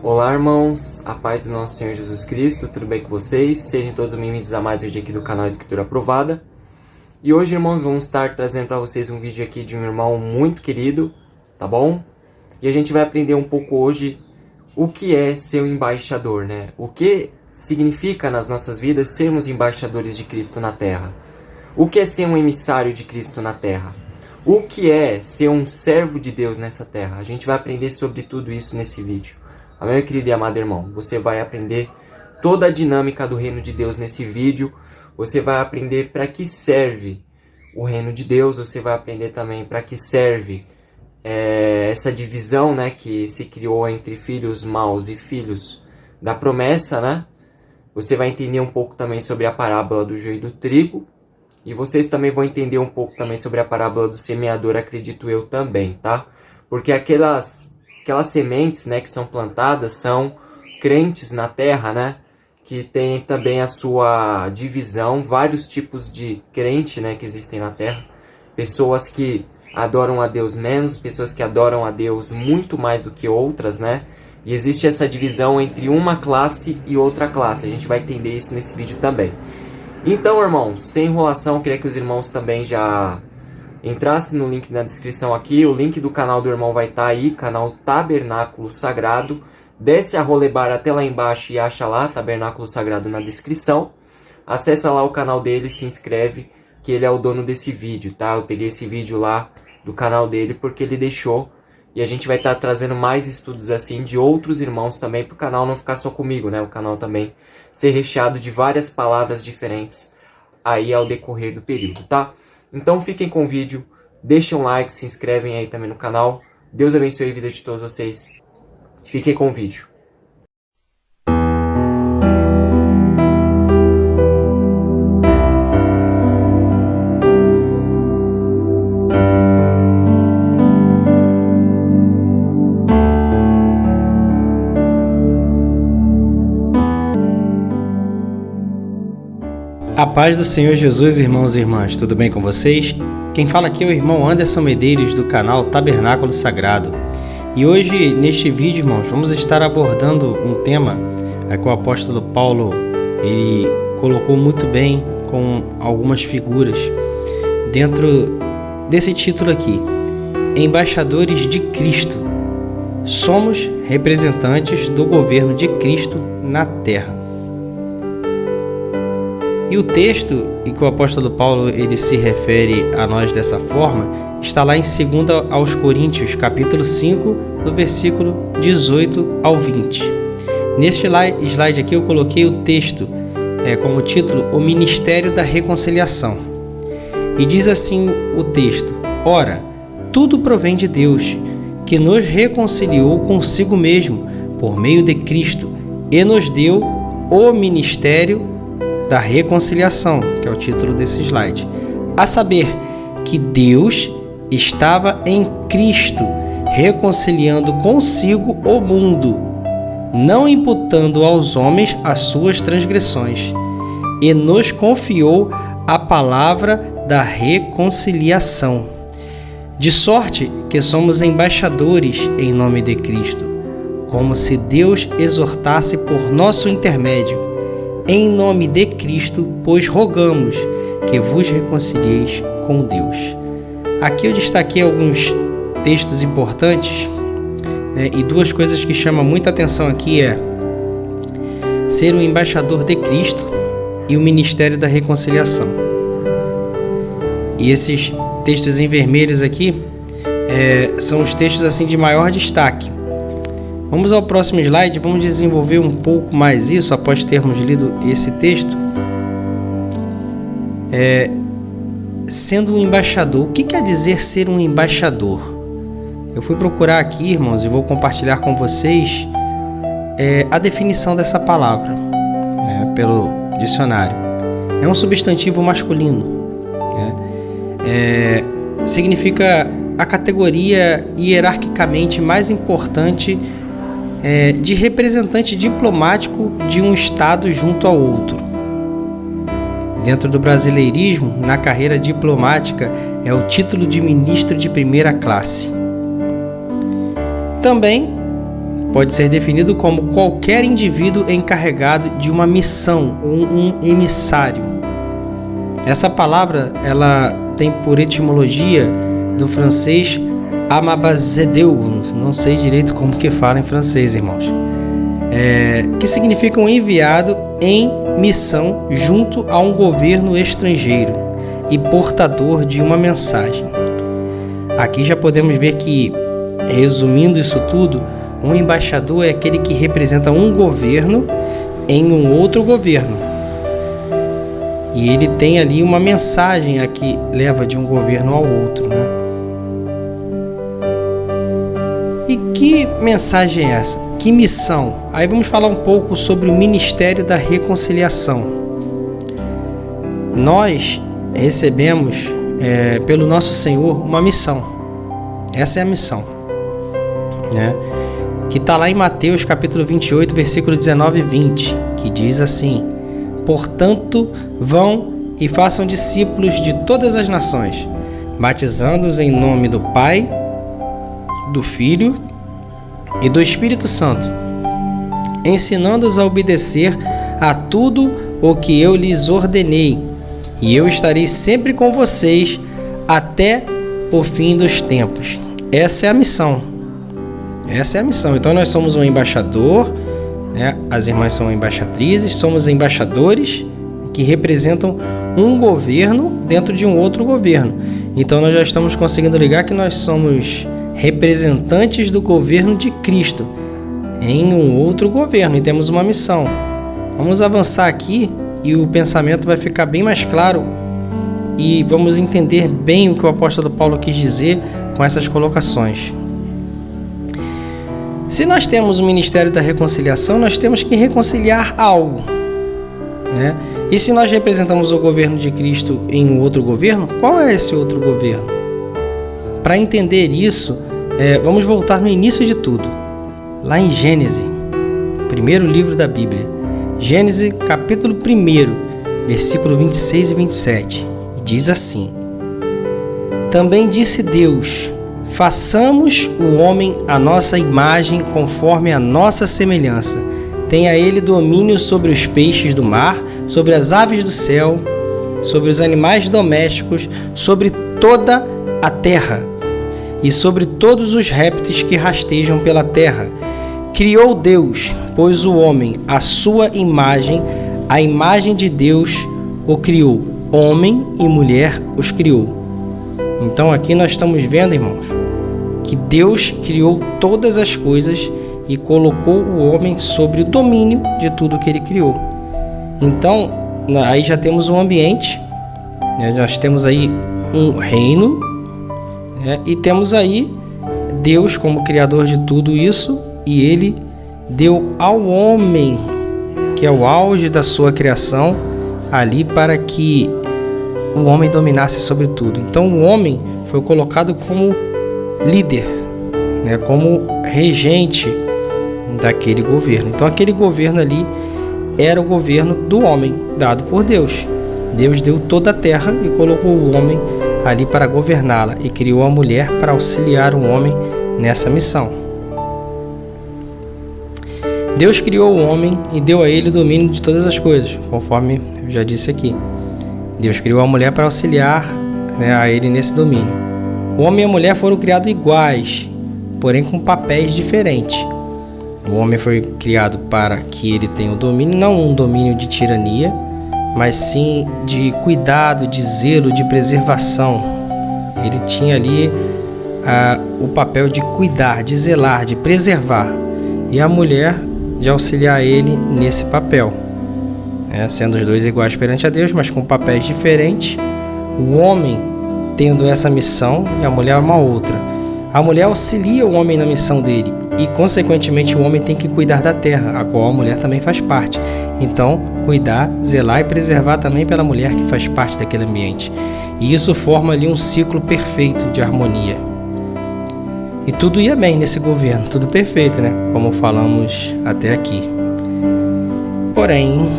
Olá, irmãos, a paz do nosso Senhor Jesus Cristo, tudo bem com vocês? Sejam todos bem-vindos a mais um vídeo aqui do canal Escritura Aprovada. E hoje, irmãos, vamos estar trazendo para vocês um vídeo aqui de um irmão muito querido, tá bom? E a gente vai aprender um pouco hoje o que é ser um embaixador, né? O que significa nas nossas vidas sermos embaixadores de Cristo na Terra? O que é ser um emissário de Cristo na Terra? O que é ser um servo de Deus nessa Terra? A gente vai aprender sobre tudo isso nesse vídeo. Amém, meu querido e amado irmão? Você vai aprender toda a dinâmica do reino de Deus nesse vídeo. Você vai aprender para que serve o reino de Deus. Você vai aprender também para que serve essa divisão, né, que se criou entre filhos maus e filhos da promessa, né? Você vai entender um pouco também sobre a parábola do joio e do trigo. E vocês também vão entender um pouco também sobre a parábola do semeador, acredito eu também, tá? Porque aquelas sementes, né, que são plantadas são crentes na terra, né, que tem também a sua divisão, vários tipos de crente, né, que existem na terra. Pessoas que adoram a Deus menos, pessoas que adoram a Deus muito mais do que outras, né? E existe essa divisão entre uma classe e outra classe. A gente vai entender isso nesse vídeo também. Então, irmãos, sem enrolação, eu queria que os irmãos também já entrasse no link na descrição aqui, o link do canal do irmão vai estar aí, canal Tabernáculo Sagrado. Desce a rolebar até lá embaixo e acha lá, Tabernáculo Sagrado na descrição. Acessa lá o canal dele, se inscreve, que ele é o dono desse vídeo, tá? Eu peguei esse vídeo lá do canal dele porque ele deixou. E a gente vai estar trazendo mais estudos assim de outros irmãos também, para o canal não ficar só comigo, né? O canal também ser recheado de várias palavras diferentes aí ao decorrer do período, tá? Então fiquem com o vídeo, deixem um like, se inscrevem aí também no canal. Deus abençoe a vida de todos vocês. Fiquem com o vídeo. A paz do Senhor Jesus, irmãos e irmãs, tudo bem com vocês? Quem fala aqui é o irmão Anderson Medeiros, do canal Tabernáculo Sagrado. E hoje, neste vídeo, irmãos, vamos estar abordando um tema que o apóstolo Paulo ele colocou muito bem com algumas figuras dentro desse título aqui: Embaixadores de Cristo. Somos representantes do governo de Cristo na Terra. E o texto em que o apóstolo Paulo ele se refere a nós dessa forma está lá em 2 aos Coríntios, capítulo 5, do versículo 18 ao 20. Neste slide aqui eu coloquei o texto como título O Ministério da Reconciliação. E diz assim o texto: Ora, tudo provém de Deus, que nos reconciliou consigo mesmo por meio de Cristo e nos deu o ministério da reconciliação, que é o título desse slide, a saber, que Deus estava em Cristo, reconciliando consigo o mundo, não imputando aos homens as suas transgressões, e nos confiou a palavra da reconciliação. De sorte que somos embaixadores em nome de Cristo, como se Deus exortasse por nosso intermédio. Em nome de Cristo, pois rogamos que vos reconcilieis com Deus. Aqui eu destaquei alguns textos importantes, né, e duas coisas que chamam muita atenção aqui é ser um embaixador de Cristo e o ministério da reconciliação. E esses textos em vermelhos aqui são os textos assim de maior destaque. Vamos ao próximo slide, vamos desenvolver um pouco mais isso após termos lido esse texto. Sendo um embaixador, o que quer dizer ser um embaixador? Eu fui procurar aqui, irmãos, e vou compartilhar com vocês a definição dessa palavra, né, pelo dicionário. É um substantivo masculino, né? Significa a categoria hierarquicamente mais importante de representante diplomático de um estado junto ao outro. Dentro do brasileirismo, na carreira diplomática, é o título de ministro de primeira classe. Também pode ser definido como qualquer indivíduo encarregado de uma missão, um emissário. Essa palavra ela tem por etimologia do francês ambassadeur, não sei direito como que fala em francês, irmãos, que significa um enviado em missão junto a um governo estrangeiro e portador de uma mensagem. Aqui já podemos ver que, resumindo isso tudo, um embaixador é aquele que representa um governo em um outro governo. E ele tem ali uma mensagem a que leva de um governo ao outro, né? E que mensagem é essa? Que missão? Aí vamos falar um pouco sobre o Ministério da Reconciliação. Nós recebemos pelo nosso Senhor uma missão. Essa é a missão, né? Que está lá em Mateus capítulo 28, versículo 19 e 20, que diz assim: portanto, vão e façam discípulos de todas as nações, batizando-os em nome do Pai, do Filho e do Espírito Santo, ensinando-os a obedecer a tudo o que eu lhes ordenei, e eu estarei sempre com vocês até o fim dos tempos. Essa é a missão. Essa é a missão. Então nós somos um embaixador, né? As irmãs são embaixatrizes, somos embaixadores que representam um governo dentro de um outro governo. Então nós já estamos conseguindo ligar que nós somos representantes do governo de Cristo em um outro governo e temos uma missão. Vamos avançar aqui e o pensamento vai ficar bem mais claro e vamos entender bem o que o apóstolo Paulo quis dizer com essas colocações. Se nós temos o Ministério da Reconciliação, nós temos que reconciliar algo, né? E se nós representamos o governo de Cristo em um outro governo, qual é esse outro governo? Para entender isso, vamos voltar no início de tudo, lá em Gênesis, primeiro livro da Bíblia. Gênesis capítulo 1, versículo 26 e 27, diz assim: também disse Deus: façamos o homem à nossa imagem, conforme a nossa semelhança. Tenha ele domínio sobre os peixes do mar, sobre as aves do céu, sobre os animais domésticos, sobre toda a terra e sobre todos os répteis que rastejam pela terra. Criou Deus, pois, o homem à sua imagem, a imagem de Deus o criou, homem e mulher os criou. Então aqui nós estamos vendo, irmãos, que Deus criou todas as coisas e colocou o homem sobre o domínio de tudo que ele criou. Então, aí já temos um ambiente, né? Nós temos aí um reino, né? E temos aí Deus como criador de tudo isso, e ele deu ao homem, que é o auge da sua criação, ali para que o homem dominasse sobre tudo. Então o homem foi colocado como líder, né, como regente daquele governo. Então aquele governo ali era o governo do homem, dado por Deus. Deus deu toda a terra e colocou o homem ali para governá-la e criou a mulher para auxiliar o homem nessa missão. Deus criou o homem e deu a ele o domínio de todas as coisas, conforme eu já disse aqui. Deus criou a mulher para auxiliar, né, a ele nesse domínio. O homem e a mulher foram criados iguais, porém com papéis diferentes. O homem foi criado para que ele tenha o domínio, não um domínio de tirania, mas sim de cuidado, de zelo, de preservação. Ele tinha ali o papel de cuidar, de zelar, de preservar. E a mulher de auxiliar ele nesse papel. Sendo os dois iguais perante a Deus, mas com papéis diferentes. O homem tendo essa missão e a mulher uma outra. A mulher auxilia o homem na missão dele e, consequentemente, o homem tem que cuidar da terra, a qual a mulher também faz parte. Então, cuidar, zelar e preservar também pela mulher que faz parte daquele ambiente. E isso forma ali um ciclo perfeito de harmonia. E tudo ia bem nesse governo, tudo perfeito, né? Como falamos até aqui. Porém,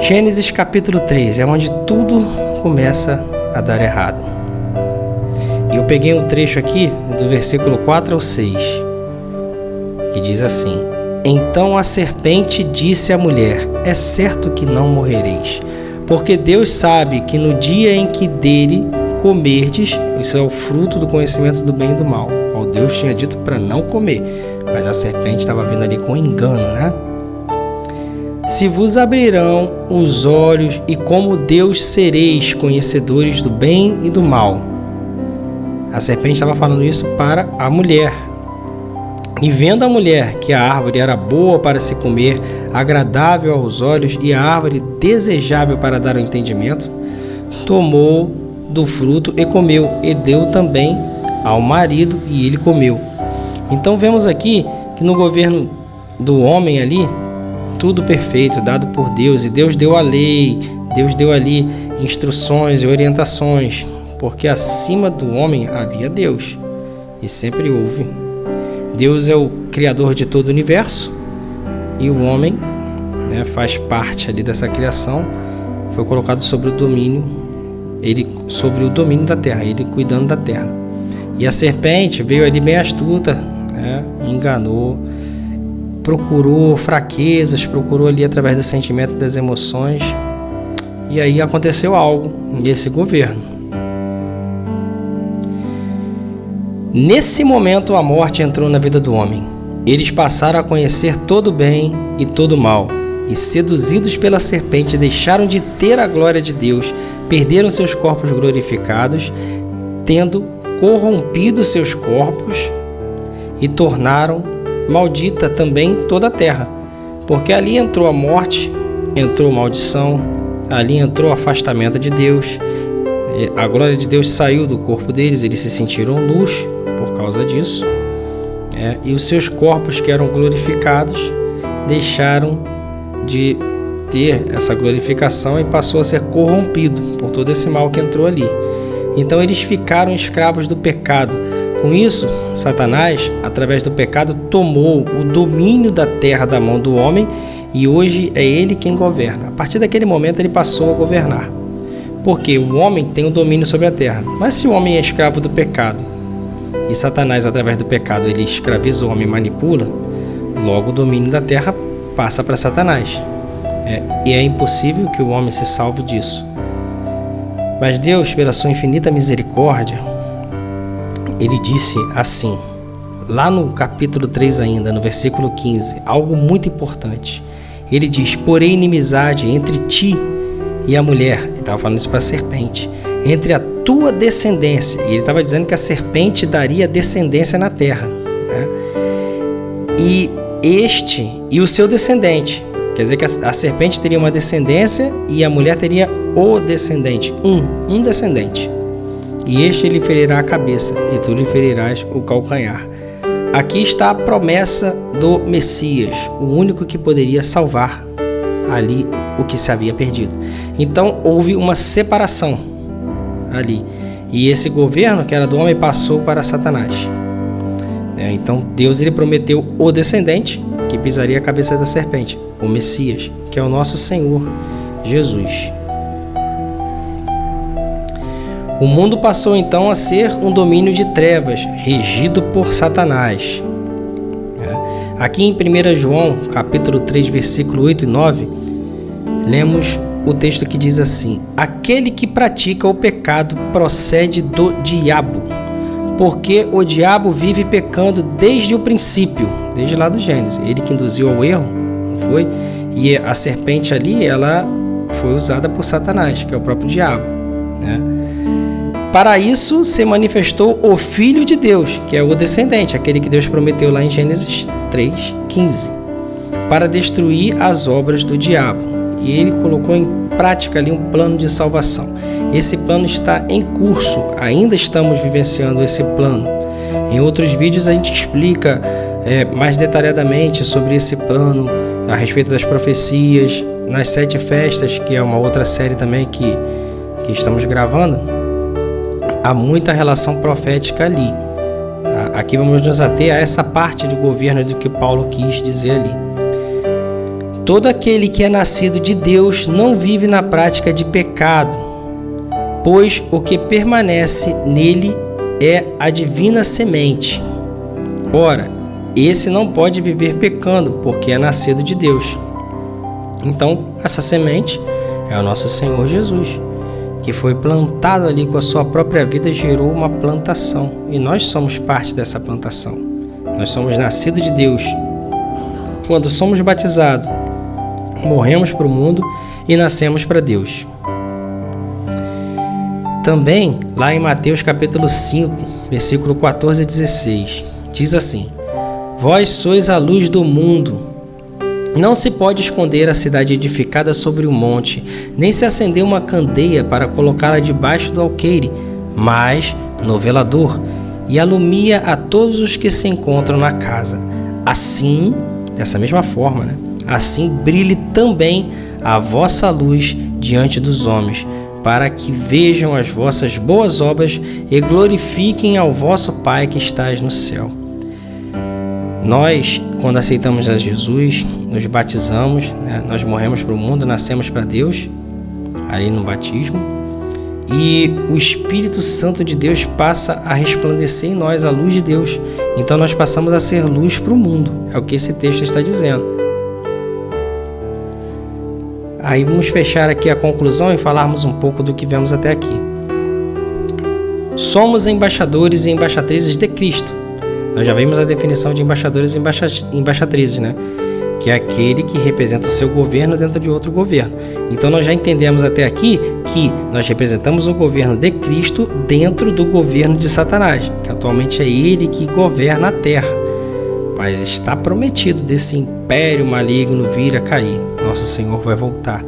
Gênesis capítulo 3 é onde tudo começa a dar errado. E o peguei um trecho aqui do versículo 4 ao 6, que diz assim: Então a serpente disse à mulher: É certo que não morrereis, porque Deus sabe que no dia em que dele comerdes, isso é o fruto do conhecimento do bem e do mal, qual Deus tinha dito para não comer, mas a serpente estava vindo ali com engano, né? Se vos abrirão os olhos e como Deus sereis conhecedores do bem e do mal. A serpente estava falando isso para a mulher. E vendo a mulher que a árvore era boa para se comer, agradável aos olhos e a árvore desejável para dar o entendimento, tomou do fruto e comeu, e deu também ao marido e ele comeu. Então vemos aqui que no governo do homem ali, tudo perfeito, dado por Deus, e Deus deu a lei, Deus deu ali instruções e orientações, porque acima do homem havia Deus, e sempre houve. Deus é o criador de todo o universo, e o homem, né, faz parte ali dessa criação, foi colocado sobre o domínio, sobre o domínio da terra, ele cuidando da terra. E a serpente veio ali bem astuta, né, enganou, procurou fraquezas, procurou ali através do sentimento, das emoções, e aí aconteceu algo nesse governo. Nesse momento a morte entrou na vida do homem. Eles passaram a conhecer todo o bem e todo o mal, e seduzidos pela serpente deixaram de ter a glória de Deus, perderam seus corpos glorificados, tendo corrompido seus corpos, e tornaram maldita também toda a terra, porque ali entrou a morte, entrou maldição, ali entrou o afastamento de Deus, a glória de Deus saiu do corpo deles, eles se sentiram nus por causa disso, e os seus corpos que eram glorificados deixaram de ter essa glorificação e passou a ser corrompido por todo esse mal que entrou ali. Então eles ficaram escravos do pecado. Com isso, Satanás, através do pecado, tomou o domínio da terra da mão do homem e hoje é ele quem governa. A partir daquele momento ele passou a governar, porque o homem tem o domínio sobre a terra. Mas se o homem é escravo do pecado e Satanás, através do pecado, ele escraviza o homem e manipula, logo o domínio da terra passa para Satanás. E é impossível que o homem se salve disso. Mas Deus, pela sua infinita misericórdia, ele disse assim, lá no capítulo 3 ainda, no versículo 15, algo muito importante. Ele diz: porém inimizade entre ti e a mulher, ele estava falando isso para a serpente, entre a tua descendência, e ele estava dizendo que a serpente daria descendência na terra, né? E este e o seu descendente, quer dizer que a serpente teria uma descendência e a mulher teria o descendente, um descendente. E este lhe ferirá a cabeça, e tu lhe ferirás o calcanhar. Aqui está a promessa do Messias, o único que poderia salvar ali o que se havia perdido. Então houve uma separação ali, e esse governo que era do homem passou para Satanás. Então Deus ele prometeu o descendente que pisaria a cabeça da serpente, o Messias, que é o nosso Senhor Jesus. O mundo passou então a ser um domínio de trevas, regido por Satanás. Aqui em 1 João, capítulo 3, versículo 8 e 9, lemos o texto que diz assim: aquele que pratica o pecado procede do diabo, porque o diabo vive pecando desde o princípio, desde lá do Gênesis. Ele que induziu ao erro, não foi? E a serpente ali, ela foi usada por Satanás, que é o próprio diabo, né? Para isso se manifestou o Filho de Deus, que é o descendente, aquele que Deus prometeu lá em Gênesis 3:15, para destruir as obras do diabo. E ele colocou em prática ali um plano de salvação. Esse plano está em curso, ainda estamos vivenciando esse plano. Em outros vídeos a gente explica mais detalhadamente sobre esse plano, a respeito das profecias, nas 7 festas, que é uma outra série também que estamos gravando. Há muita relação profética ali. Aqui vamos nos ater a essa parte de governo do que Paulo quis dizer ali. Todo aquele que é nascido de Deus não vive na prática de pecado, pois o que permanece nele é a divina semente. Ora, esse não pode viver pecando, porque é nascido de Deus. Então, essa semente é o nosso Senhor Jesus, que foi plantado ali com a sua própria vida e gerou uma plantação. E nós somos parte dessa plantação. Nós somos nascidos de Deus. Quando somos batizados, morremos para o mundo e nascemos para Deus. Também, lá em Mateus capítulo 5, versículo 14 e 16, diz assim: Vós sois a luz do mundo. Não se pode esconder a cidade edificada sobre um monte, nem se acender uma candeia para colocá-la debaixo do alqueire, mas no velador, e alumia a todos os que se encontram na casa. Assim, dessa mesma forma, assim brilhe também a vossa luz diante dos homens, para que vejam as vossas boas obras e glorifiquem ao vosso Pai que estás no céu. Nós, quando aceitamos a Jesus, nos batizamos, nós morremos para o mundo, nascemos para Deus, ali no batismo, e o Espírito Santo de Deus passa a resplandecer em nós a luz de Deus. Então nós passamos a ser luz para o mundo, é o que esse texto está dizendo. Aí vamos fechar aqui a conclusão e falarmos um pouco do que vemos até aqui. Somos embaixadores e embaixatrizes de Cristo. Nós já vimos a definição de embaixadores e embaixatrizes, que é aquele que representa o seu governo dentro de outro governo. Então nós já entendemos até aqui que nós representamos o governo de Cristo dentro do governo de Satanás, que atualmente é ele que governa a terra. Mas está prometido desse império maligno vir a cair. Nosso Senhor vai voltar.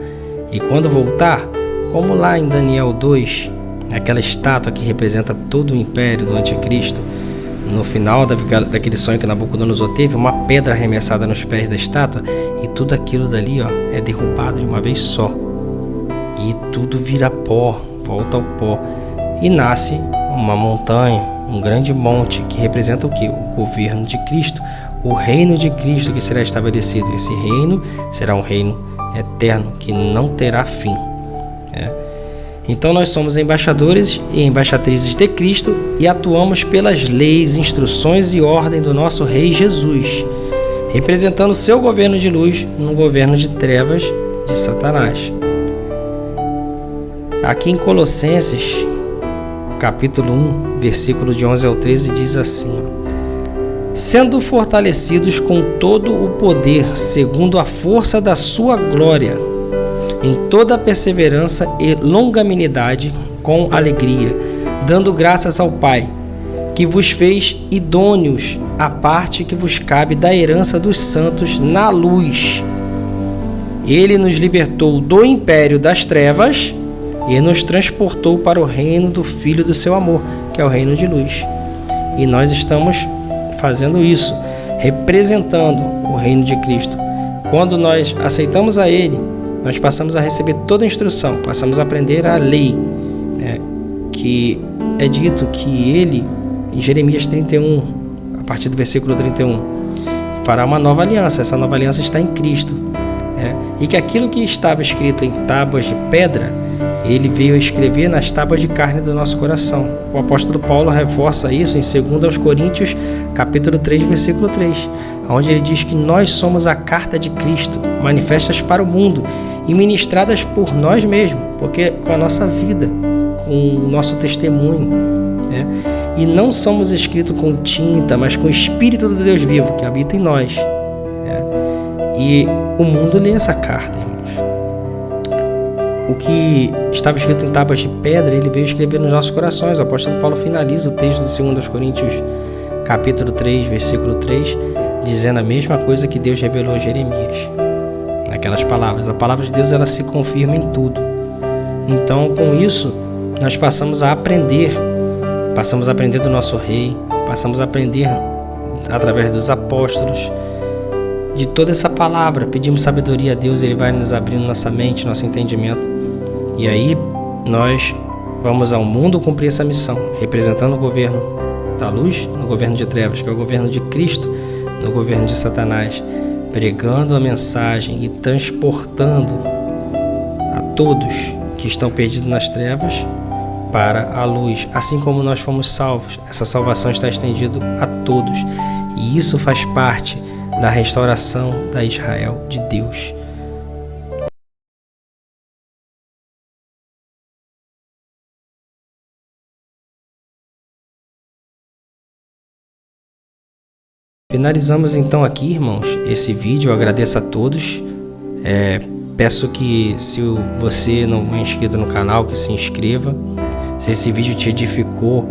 E quando voltar, como lá em Daniel 2, aquela estátua que representa todo o império do anticristo, no final daquele sonho que Nabucodonosor teve, uma pedra arremessada nos pés da estátua, e tudo aquilo dali é derrubado de uma vez só. E tudo vira pó, volta ao pó. E nasce uma montanha, um grande monte, que representa o quê? O governo de Cristo, o reino de Cristo que será estabelecido. Esse reino será um reino eterno, que não terá fim. Então nós somos embaixadores e embaixatrizes de Cristo e atuamos pelas leis, instruções e ordem do nosso Rei Jesus, representando o seu governo de luz no governo de trevas de Satanás. Aqui em Colossenses, capítulo 1, versículo de 11 ao 13, diz assim: Sendo fortalecidos com todo o poder, segundo a força da sua glória, em toda perseverança e longanimidade, com alegria, dando graças ao Pai, que vos fez idôneos à parte que vos cabe da herança dos santos na luz. Ele nos libertou do império das trevas e nos transportou para o reino do Filho do seu amor, que é o reino de luz. E nós estamos fazendo isso, representando o reino de Cristo. Quando nós aceitamos a Ele, nós passamos a receber toda a instrução, passamos a aprender a lei, que é dito que Ele, em Jeremias 31, a partir do versículo 31, fará uma nova aliança. Essa nova aliança está em Cristo, e que aquilo que estava escrito em tábuas de pedra, Ele veio a escrever nas tábuas de carne do nosso coração. O apóstolo Paulo reforça isso em 2 Coríntios, capítulo 3, versículo 3, onde ele diz que nós somos a carta de Cristo, manifestas para o mundo e ministradas por nós mesmos, porque com a nossa vida, com o nosso testemunho, e não somos escritos com tinta, mas com o Espírito do Deus vivo que habita em nós. E o mundo lê essa carta, irmãos. O que estava escrito em tábuas de pedra, ele veio escrever nos nossos corações. O apóstolo Paulo finaliza o texto de 2 Coríntios, capítulo 3, versículo 3, dizendo a mesma coisa que Deus revelou a Jeremias. Naquelas palavras, a palavra de Deus, ela se confirma em tudo. Então, com isso, nós passamos a aprender do nosso Rei, passamos a aprender através dos apóstolos, de toda essa palavra. Pedimos sabedoria a Deus, Ele vai nos abrindo nossa mente, nosso entendimento. E aí nós vamos ao mundo cumprir essa missão, representando o governo da luz no governo de trevas, que é o governo de Cristo no governo de Satanás, pregando a mensagem e transportando a todos que estão perdidos nas trevas para a luz, assim como nós fomos salvos. Essa salvação está estendida a todos, e isso faz parte da restauração da Israel de Deus. Finalizamos então aqui, irmãos, esse vídeo. Eu agradeço a todos. Peço que, se você não é inscrito no canal, que se inscreva. Se esse vídeo te edificou,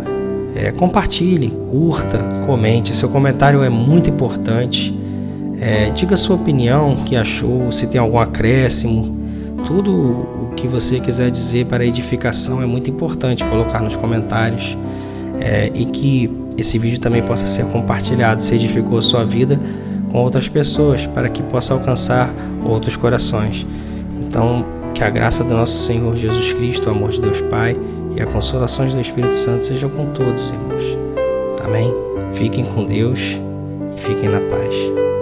compartilhe, curta, comente. Seu comentário é muito importante. Diga a sua opinião, o que achou, se tem algum acréscimo. Tudo o que você quiser dizer para a edificação é muito importante colocar nos comentários. E que esse vídeo também possa ser compartilhado, se edificou a sua vida, com outras pessoas, para que possa alcançar outros corações. Então, que a graça do nosso Senhor Jesus Cristo, o amor de Deus Pai e a consolação do Espírito Santo sejam com todos, irmãos. Amém? Fiquem com Deus e fiquem na paz.